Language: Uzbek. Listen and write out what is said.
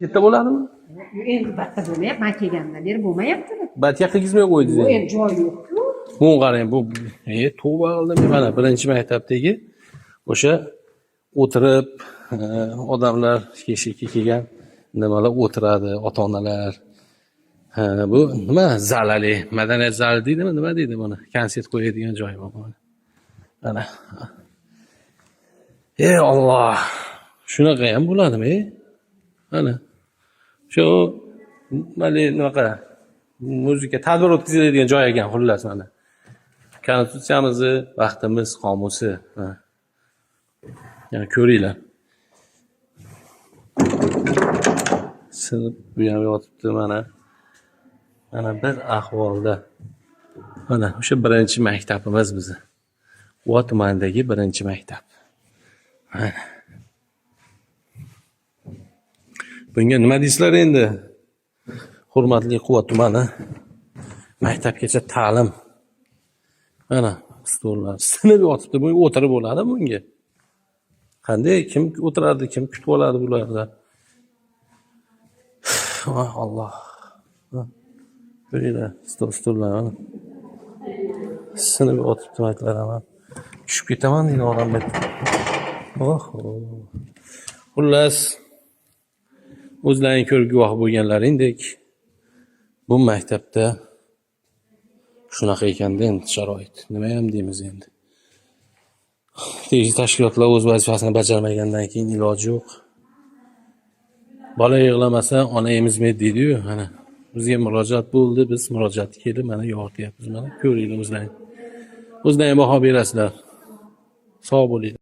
Yerda bo'ladimi? Endi batta bo'lmayapti. Men kelgandan beri bo'lmayapti. Batga qilgizmay qo'ydingiz Bu endi. endi joy yo'q-ku. Bu qarang, bu tavba qildim mana birinchi maktabdagi o'sha o'tirib odamlar kechga kelgan nimalar o'tiradi, ota-onalar. Bu nima zalali, madaniyat zali deydimi, nima deydi buni? Konsert qo'yadigan joy bu. Mana. Ey Alloh. Shunaqa ham bo'ladimi? Mana. Shu nima muzika tadbir o'tkaziladigan joy ekan xullas mana. Konstitutsiyamizni vaqtimiz qomusi. Yani ko'ringlar. Sinib bu ham yotibdi mana. Mana bir ahvolda. Mana o'sha birinchi maktabimiz bizni. Quva tumanidagi birinchi maktab. Bunga nima deysizlar endi? Hurmatli Quva tumani maktabgacha ta'lim. Mana stollar sinib yotibdi. Bunga o'tirib bo'ladi bunga. Qanday kim o'tiradi, kim kutib oladi bularda? Alloh. Ko'ringlar, stollar. Sinib yotibdi maktablar ham. Tushib ketaman deydi odam bet. Xullas o'zlaring ko'rib guvoh bo'lganlaringdek bu maktabda shunaqa ekanda endi sharoit. Nima ham deymiz endi. Tegishli tashkilotlar o'z vazifasini bajarmagandan keyin iloji yo'q. Bola yig'lamasa ona emizmaydi deydi-yu, mana bizga murojaat bo'ldi, biz murojaatga kelib mana yorityapmiz mana ko'ringlar o'zlaring. O'zlaring baho berasizlar. Sog' bo'linglar.